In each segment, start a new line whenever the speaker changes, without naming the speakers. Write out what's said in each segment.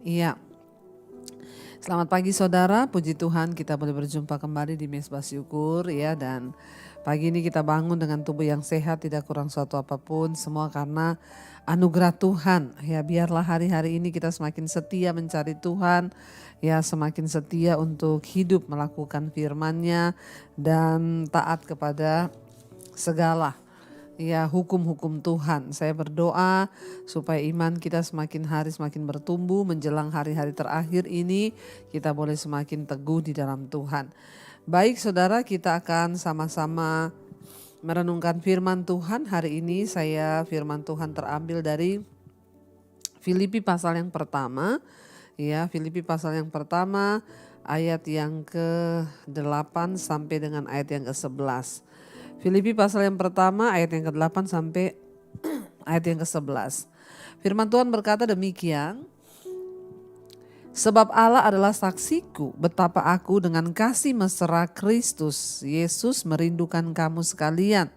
Iya, selamat pagi saudara, puji Tuhan kita boleh berjumpa kembali di Mezbah Syukur ya. Dan pagi ini kita bangun dengan tubuh yang sehat, tidak kurang suatu apapun, semua karena anugerah Tuhan. Ya, biarlah hari-hari ini kita semakin setia mencari Tuhan, ya semakin setia untuk hidup melakukan firman-Nya dan taat kepada segala ya hukum-hukum Tuhan. Saya berdoa supaya iman kita semakin hari semakin bertumbuh menjelang hari-hari terakhir ini, kita boleh semakin teguh di dalam Tuhan. Baik saudara, kita akan sama-sama merenungkan firman Tuhan. Hari ini firman Tuhan terambil dari Filipi pasal yang pertama. Ya, Filipi pasal yang pertama ayat yang ke-8 sampai dengan ayat yang ke-11. Filipi pasal yang pertama ayat yang ke-8 sampai ayat yang ke-11. Firman Tuhan berkata demikian, sebab Allah adalah saksiku betapa aku dengan kasih mesra Kristus Yesus merindukan kamu sekalian.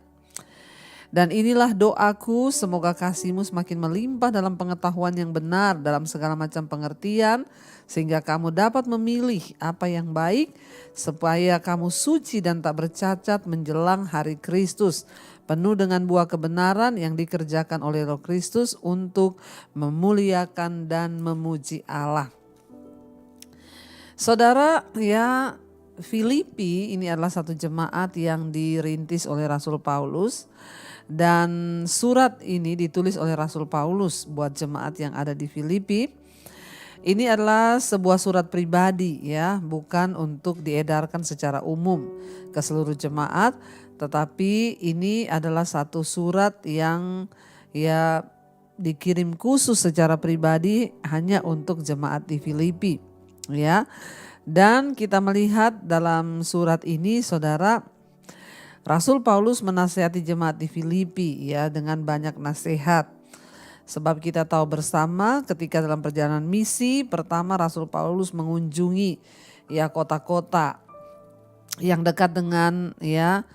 Dan inilah doaku, semoga kasihmu semakin melimpah dalam pengetahuan yang benar dalam segala macam pengertian, sehingga kamu dapat memilih apa yang baik, supaya kamu suci dan tak bercacat menjelang hari Kristus, penuh dengan buah kebenaran yang dikerjakan oleh Roh Kristus untuk memuliakan dan memuji Allah. Saudara, ya Filipi ini adalah satu jemaat yang dirintis oleh Rasul Paulus. Dan surat ini ditulis oleh Rasul Paulus buat jemaat yang ada di Filipi. Ini adalah sebuah surat pribadi ya, bukan untuk diedarkan secara umum ke seluruh jemaat, tetapi ini adalah satu surat yang ya dikirim khusus secara pribadi hanya untuk jemaat di Filipi ya. Dan kita melihat dalam surat ini saudara, Rasul Paulus menasihati jemaat di Filipi ya dengan banyak nasihat. Sebab kita tahu bersama ketika dalam perjalanan misi pertama Rasul Paulus mengunjungi ya kota-kota yang dekat dengan ya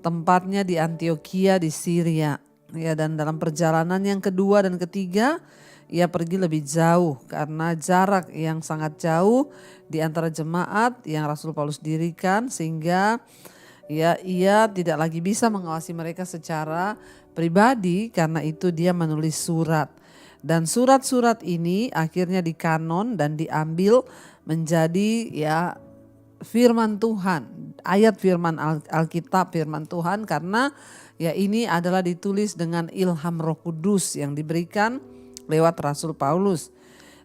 tempatnya di Antioquia di Syria. Ya, dan dalam perjalanan yang kedua dan ketiga ia pergi lebih jauh karena jarak yang sangat jauh di antara jemaat yang Rasul Paulus dirikan, sehingga ya, ia tidak lagi bisa mengawasi mereka secara pribadi, karena itu dia menulis surat. Dan surat-surat ini akhirnya dikanon dan diambil menjadi ya firman Tuhan, ayat firman Alkitab, firman Tuhan, karena ya ini adalah ditulis dengan ilham Roh Kudus yang diberikan lewat Rasul Paulus.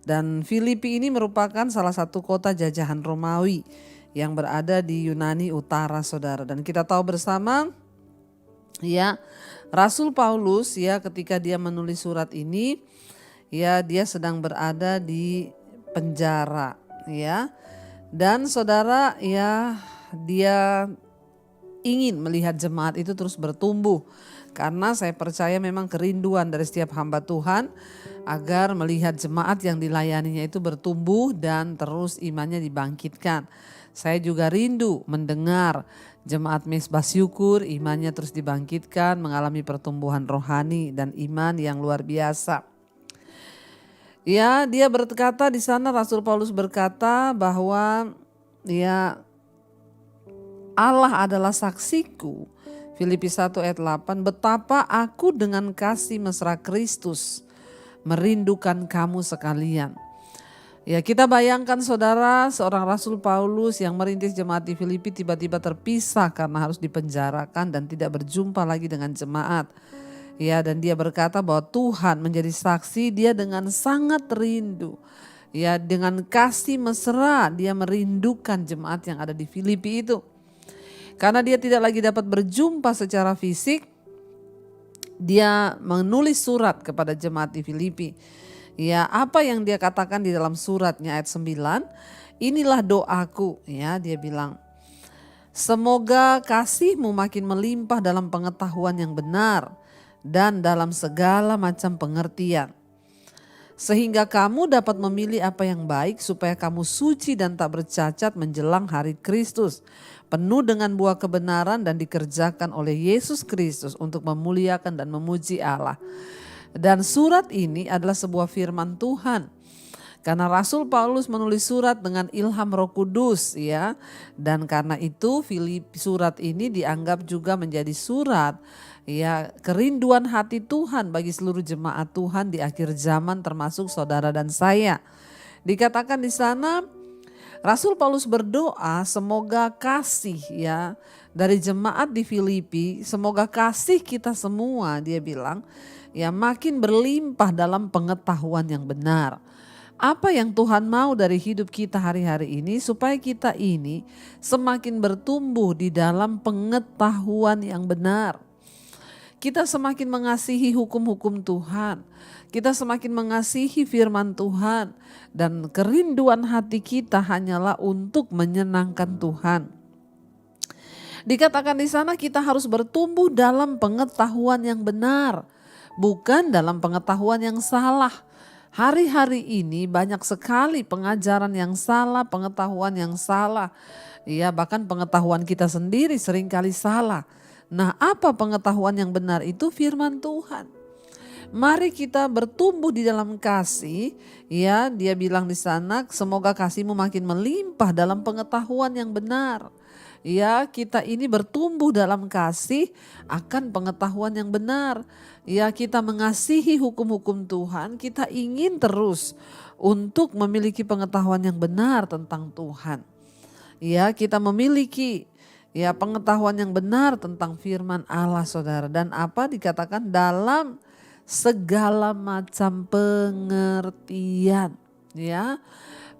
Dan Filipi ini merupakan salah satu kota jajahan Romawi yang berada di Yunani Utara saudara. Dan kita tahu bersama ya Rasul Paulus ya ketika dia menulis surat ini ya dia sedang berada di penjara ya. Dan saudara ya dia ingin melihat jemaat itu terus bertumbuh, karena saya percaya memang kerinduan dari setiap hamba Tuhan agar melihat jemaat yang dilayaninya itu bertumbuh dan terus imannya dibangkitkan. Saya juga rindu mendengar jemaat Mezbah Syukur imannya terus dibangkitkan, mengalami pertumbuhan rohani dan iman yang luar biasa. Ya, dia berkata di sana, Rasul Paulus berkata bahwa ya Allah adalah saksiku. Filipi 1 ayat 8, betapa aku dengan kasih mesra Kristus merindukan kamu sekalian. Ya, kita bayangkan saudara, seorang Rasul Paulus yang merintis jemaat di Filipi tiba-tiba terpisah karena harus dipenjarakan dan tidak berjumpa lagi dengan jemaat. Ya, dan dia berkata bahwa Tuhan menjadi saksi, dia dengan sangat rindu. Ya, dengan kasih mesra dia merindukan jemaat yang ada di Filipi itu. Karena dia tidak lagi dapat berjumpa secara fisik, dia menulis surat kepada jemaat di Filipi. Ya, apa yang dia katakan di dalam suratnya ayat 9, inilah doaku ya, dia bilang, semoga kasihmu makin melimpah dalam pengetahuan yang benar dan dalam segala macam pengertian, sehingga kamu dapat memilih apa yang baik, supaya kamu suci dan tak bercacat menjelang hari Kristus, penuh dengan buah kebenaran dan dikerjakan oleh Yesus Kristus untuk memuliakan dan memuji Allah. Dan surat ini adalah sebuah firman Tuhan. Karena Rasul Paulus menulis surat dengan ilham Roh Kudus ya. Dan karena itu surat ini dianggap juga menjadi surat ya kerinduan hati Tuhan bagi seluruh jemaat Tuhan di akhir zaman, termasuk saudara dan saya. Dikatakan di sana Rasul Paulus berdoa semoga kasih ya dari jemaat di Filipi, semoga kasih kita semua, dia bilang, ya makin berlimpah dalam pengetahuan yang benar. Apa yang Tuhan mau dari hidup kita hari-hari ini supaya kita ini semakin bertumbuh di dalam pengetahuan yang benar. Kita semakin mengasihi hukum-hukum Tuhan. Kita semakin mengasihi firman Tuhan. Dan kerinduan hati kita hanyalah untuk menyenangkan Tuhan. Dikatakan di sana kita harus bertumbuh dalam pengetahuan yang benar. Bukan dalam pengetahuan yang salah. Hari-hari ini banyak sekali pengajaran yang salah, pengetahuan yang salah. Ya, bahkan pengetahuan kita sendiri seringkali salah. Nah, apa pengetahuan yang benar itu? Firman Tuhan. Mari kita bertumbuh di dalam kasih. Ya, dia bilang di sana, semoga kasihmu makin melimpah dalam pengetahuan yang benar. Ya, kita ini bertumbuh dalam kasih akan pengetahuan yang benar. Ya, kita mengasihi hukum-hukum Tuhan, kita ingin terus untuk memiliki pengetahuan yang benar tentang Tuhan. Ya, kita memiliki ya pengetahuan yang benar tentang firman Allah, saudara. Dan apa dikatakan dalam segala macam pengertian. Ya,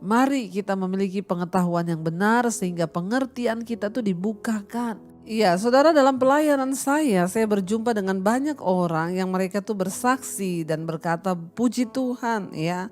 mari kita memiliki pengetahuan yang benar sehingga pengertian kita tuh dibukakan. Iya, saudara, dalam pelayanan saya berjumpa dengan banyak orang yang mereka tuh bersaksi dan berkata puji Tuhan ya.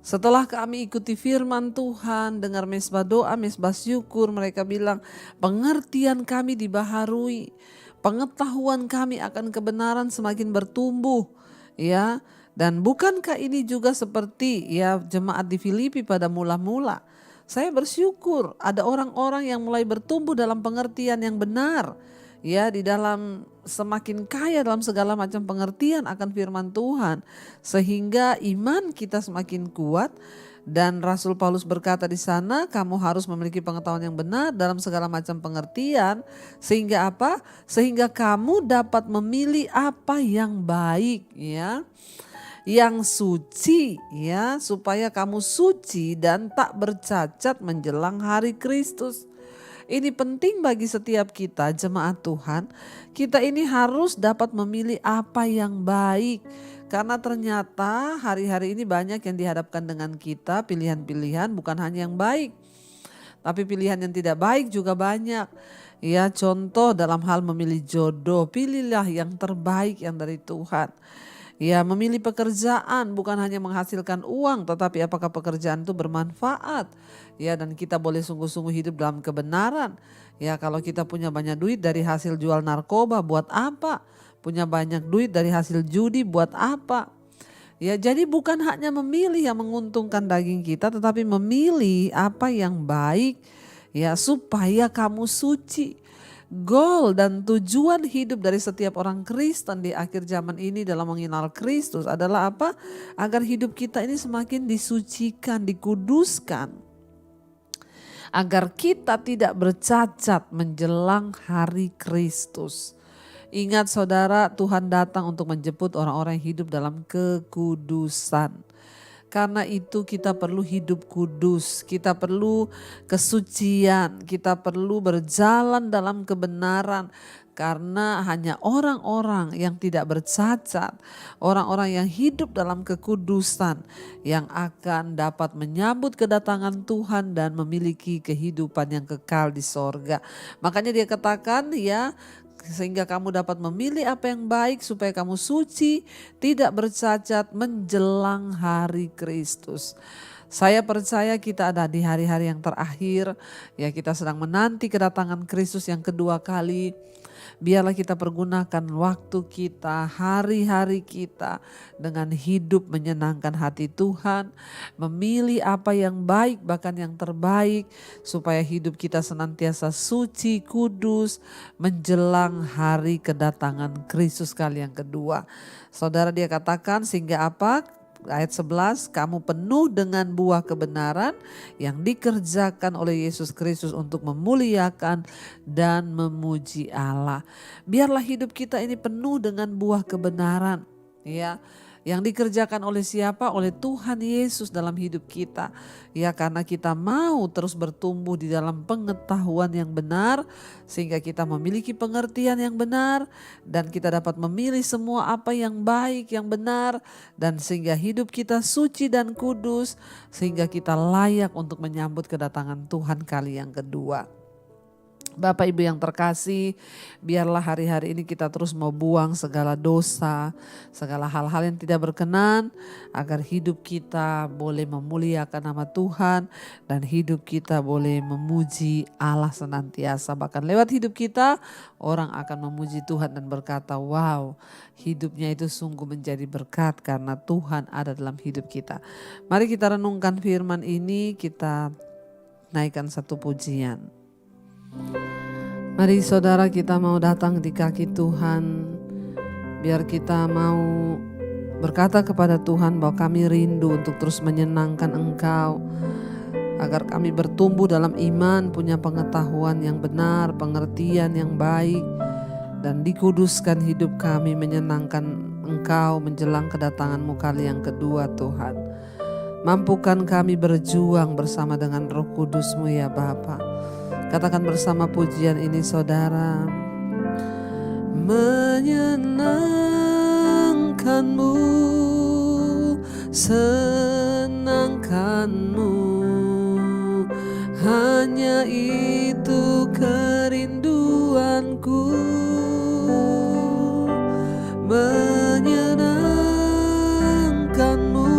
Setelah kami ikuti firman Tuhan, dengar mesbah doa, mesbah syukur, mereka bilang pengertian kami dibaharui, pengetahuan kami akan kebenaran semakin bertumbuh, ya. Dan bukankah ini juga seperti ya jemaat di Filipi pada mula-mula? Saya bersyukur ada orang-orang yang mulai bertumbuh dalam pengertian yang benar. Ya, di dalam semakin kaya dalam segala macam pengertian akan firman Tuhan, sehingga iman kita semakin kuat. Dan Rasul Paulus berkata di sana, kamu harus memiliki pengetahuan yang benar dalam segala macam pengertian, sehingga apa? Sehingga kamu dapat memilih apa yang baik ya, yang suci ya, supaya kamu suci dan tak bercacat menjelang hari Kristus. Ini penting bagi setiap kita jemaat Tuhan. Kita ini harus dapat memilih apa yang baik. Karena ternyata hari-hari ini banyak yang dihadapkan dengan kita, pilihan-pilihan bukan hanya yang baik. Tapi pilihan yang tidak baik juga banyak. Ya, contoh dalam hal memilih jodoh, pilihlah yang terbaik yang dari Tuhan. Ya, memilih pekerjaan bukan hanya menghasilkan uang, tetapi apakah pekerjaan itu bermanfaat. Ya, dan kita boleh sungguh-sungguh hidup dalam kebenaran. Ya, kalau kita punya banyak duit dari hasil jual narkoba, buat apa? Punya banyak duit dari hasil judi, buat apa? Ya, jadi bukan hanya memilih yang menguntungkan daging kita, tetapi memilih apa yang baik. Ya, supaya kamu suci. Goal dan tujuan hidup dari setiap orang Kristen di akhir zaman ini dalam mengenal Kristus adalah apa? Agar hidup kita ini semakin disucikan, dikuduskan. Agar kita tidak bercacat menjelang hari Kristus. Ingat saudara, Tuhan datang untuk menjemput orang-orang yang hidup dalam kekudusan. Karena itu kita perlu hidup kudus, kita perlu kesucian, kita perlu berjalan dalam kebenaran. Karena hanya orang-orang yang tidak bercacat, orang-orang yang hidup dalam kekudusan yang akan dapat menyambut kedatangan Tuhan dan memiliki kehidupan yang kekal di sorga. Makanya dia katakan ya, sehingga kamu dapat memilih apa yang baik supaya kamu suci, tidak bercacat menjelang hari Kristus. Saya percaya kita ada di hari-hari yang terakhir, ya kita sedang menanti kedatangan Kristus yang kedua kali. Biarlah kita pergunakan waktu kita, hari-hari kita dengan hidup menyenangkan hati Tuhan, memilih apa yang baik bahkan yang terbaik supaya hidup kita senantiasa suci, kudus menjelang hari kedatangan Kristus kali yang kedua. Saudara, dia katakan sehingga apa? ayat 11, kamu penuh dengan buah kebenaran yang dikerjakan oleh Yesus Kristus untuk memuliakan dan memuji Allah. Biarlah hidup kita ini penuh dengan buah kebenaran, ya. Yang dikerjakan oleh siapa? Oleh Tuhan Yesus dalam hidup kita. Ya, karena kita mau terus bertumbuh di dalam pengetahuan yang benar, sehingga kita memiliki pengertian yang benar, dan kita dapat memilih semua apa yang baik, yang benar, dan sehingga hidup kita suci dan kudus, sehingga kita layak untuk menyambut kedatangan Tuhan kali yang kedua. Bapak Ibu yang terkasih, biarlah hari-hari ini kita terus mau buang segala dosa, segala hal-hal yang tidak berkenan, agar hidup kita boleh memuliakan nama Tuhan dan hidup kita boleh memuji Allah senantiasa. Bahkan lewat hidup kita, orang akan memuji Tuhan dan berkata, wow, hidupnya itu sungguh menjadi berkat karena Tuhan ada dalam hidup kita. Mari kita renungkan firman ini, kita naikkan satu pujian. Mari saudara, kita mau datang di kaki Tuhan, biar kita mau berkata kepada Tuhan bahwa kami rindu untuk terus menyenangkan Engkau, agar kami bertumbuh dalam iman, punya pengetahuan yang benar, pengertian yang baik, dan dikuduskan hidup kami menyenangkan Engkau menjelang kedatangan-Mu kali yang kedua Tuhan. Mampukan kami berjuang bersama dengan Roh Kudus-Mu ya Bapa. Katakan bersama pujian ini saudara. Menyenangkan-Mu, senangkan-Mu, hanya itu kerinduanku. Menyenangkan-Mu,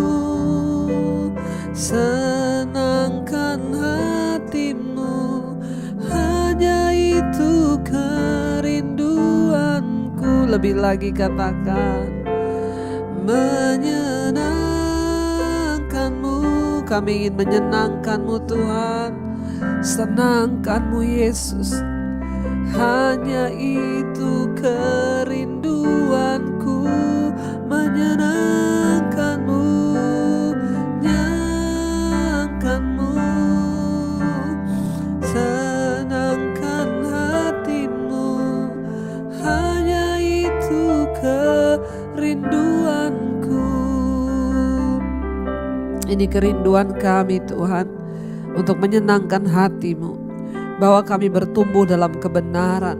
senangkan hatimu, hanya itu kerinduanku. Lebih lagi katakan, menyenangkan-Mu, kami ingin menyenangkan-Mu Tuhan, senangkan-Mu Yesus, hanya itu kerinduanku. Menyenangkan-Mu, nyenangkan-Mu, senangkan hatimu, hanya itu kerinduanku. Ini kerinduan kami Tuhan, untuk menyenangkan hati-Mu, bahwa kami bertumbuh dalam kebenaran,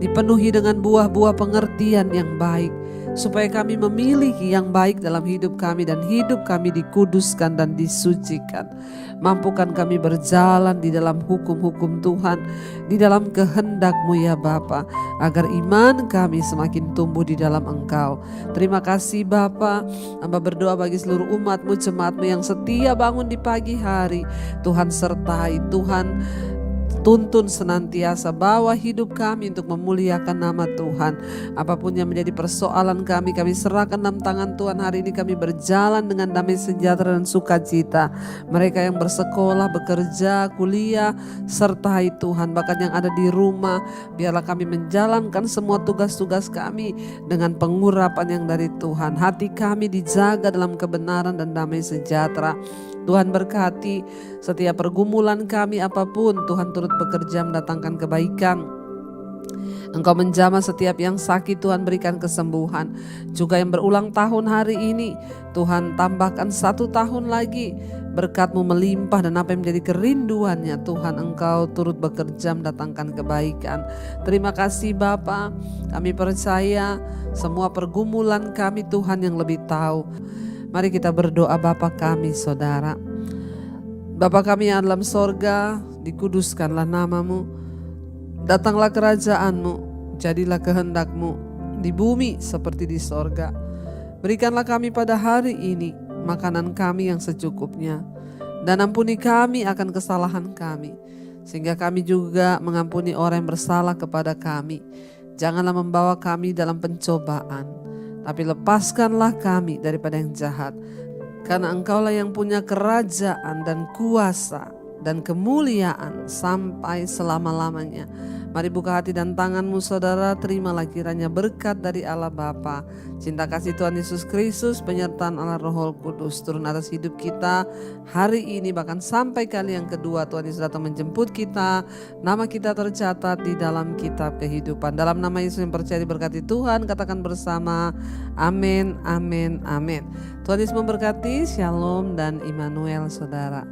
dipenuhi dengan buah-buah pengertian yang baik, supaya kami memiliki yang baik dalam hidup kami dan hidup kami dikuduskan dan disucikan. Mampukan kami berjalan di dalam hukum-hukum Tuhan, di dalam kehendak-Mu ya Bapa, agar iman kami semakin tumbuh di dalam Engkau. Terima kasih Bapa. Hamba berdoa bagi seluruh umat-Mu, jemaat-Mu yang setia bangun di pagi hari. Tuhan sertai, Tuhan tuntun senantiasa, bawa hidup kami untuk memuliakan nama Tuhan. Apapun yang menjadi persoalan kami serahkan dalam tangan Tuhan. Hari ini kami berjalan dengan damai sejahtera dan sukacita. Mereka yang bersekolah, bekerja, kuliah, sertai Tuhan. Bahkan yang ada di rumah, biarlah kami menjalankan semua tugas-tugas kami dengan pengurapan yang dari Tuhan. Hati kami dijaga dalam kebenaran dan damai sejahtera. Tuhan berkati setiap pergumulan kami apapun, Tuhan turut bekerja mendatangkan kebaikan. Engkau menjamah setiap yang sakit, Tuhan berikan kesembuhan. Juga yang berulang tahun hari ini, Tuhan tambahkan 1 tahun lagi. Berkat-Mu melimpah dan apa yang menjadi kerinduannya, Tuhan Engkau turut bekerja mendatangkan kebaikan. Terima kasih Bapa, kami percaya semua pergumulan kami Tuhan yang lebih tahu. Mari kita berdoa. Bapa kami saudara, Bapa kami yang dalam sorga, dikuduskanlah nama-Mu, datanglah kerajaan-Mu, jadilah kehendak-Mu di bumi seperti di sorga. Berikanlah kami pada hari ini makanan kami yang secukupnya, dan ampuni kami akan kesalahan kami, sehingga kami juga mengampuni orang yang bersalah kepada kami. Janganlah membawa kami dalam pencobaan, tapi lepaskanlah kami daripada yang jahat. Karena Engkaulah yang punya kerajaan dan kuasa dan kemuliaan sampai selama-lamanya. Mari buka hati dan tanganmu saudara, terimalah kiranya berkat dari Allah Bapa, cinta kasih Tuhan Yesus Kristus, penyertaan Allah Roh Kudus turun atas hidup kita hari ini, bahkan sampai kali yang kedua Tuhan Yesus datang menjemput kita. Nama kita tercatat di dalam kitab kehidupan. Dalam nama Yesus yang percaya diberkati Tuhan, katakan bersama amin, amin, amin. Tuhan Yesus memberkati. Shalom dan Immanuel saudara.